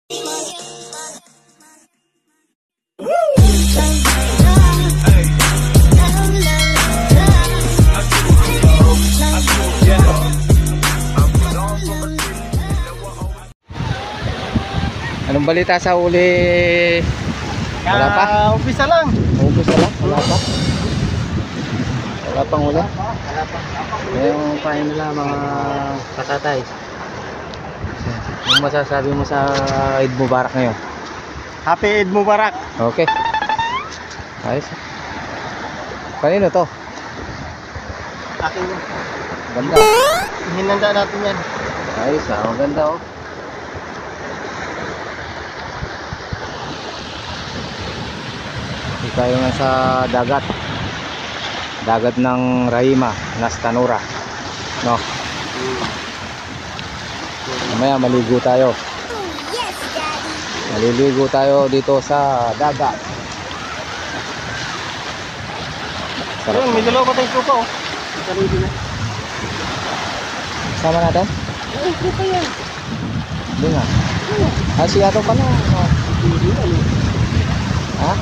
Anong balita sa uli? Wala pa? Umpisa lang. Umpisa lang? Wala pa? Wala pang uli? Wala pa. Yung pahin nila mga katatay. Yung masasabi mo sa Eid Mubarak ngayon? Happy Eid Mubarak. Okay. Ayos. Kanino to? Akin yun. Ganda. Hinanda natin yan. Ayos ah, maganda oh. Tayo nga sa dagat ng Rahima, Nastanura, no? Mamaya maligo tayo. Maliligo tayo dito sa dagat. Sarap. Ayun, may dalawa ko tayong supa oh. Sarili na. Sama natin? Ay, supa yan. Hindi nga. Si Ato pa na. Ha?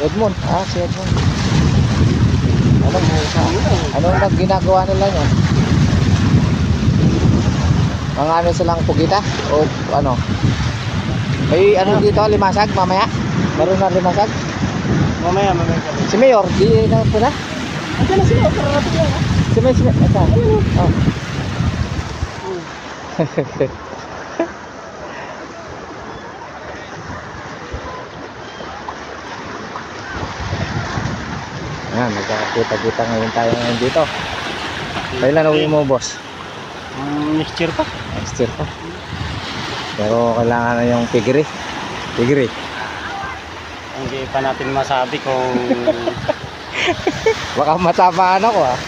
Edmond, si Edmond. Anong ginagawa nila niyan? Mga ano silang pugita? O ano? May ano dito, limasag mamaya? Meron na limasag? Mamaya. Si Mayor, di na po na? Andiyan na sila, kararating lang ha? Si Mayor, asa? Oh. Ayan, magkakakita-kita ngayon tayo ngayon dito. Kailan uwi mo, boss? Next year pa. Next year pa. Pero kailangan na yung pigiri. Pigiri. Hindi pa natin masabi kung... Baka matamaan ako ah.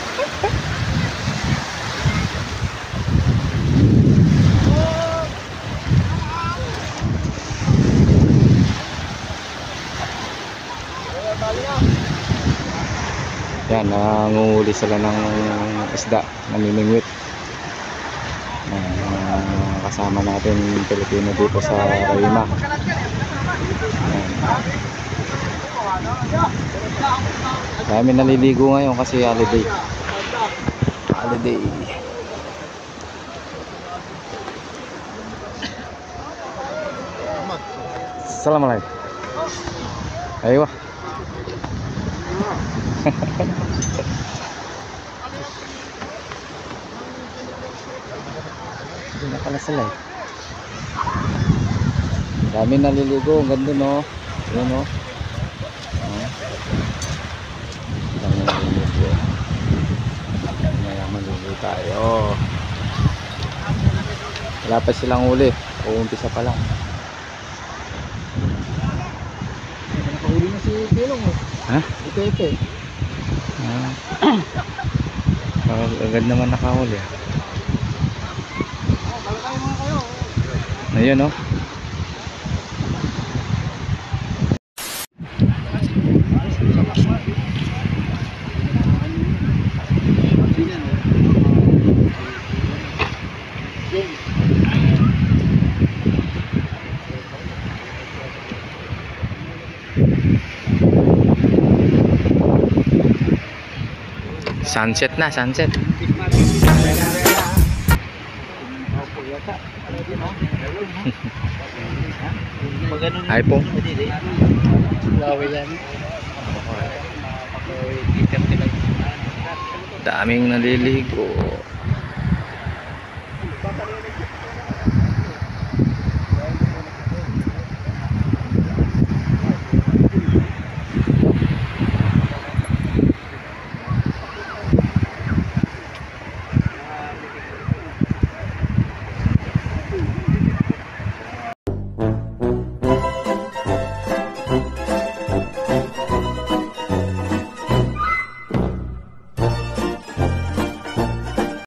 Yan, nangunguli sila ng isda, namimingwit. Kasama natin Pilipino dito sa Rahima. Dami naliligo ngayon kasi holiday. Holiday. Assalamualaikum. Ayo. Hindi na pala sila eh. Dami naliligo, ang ganda no. Yun no. Dami naliligo. Mamaya maliligo tayo. Wala pa silang uli. Uumpisa pa lang. Nakahuli na si Pilong oh. Ha? Ito. Agad naman nakahuli. Ayun no. Sunset na, sunset. iPhone. Daming naliligo.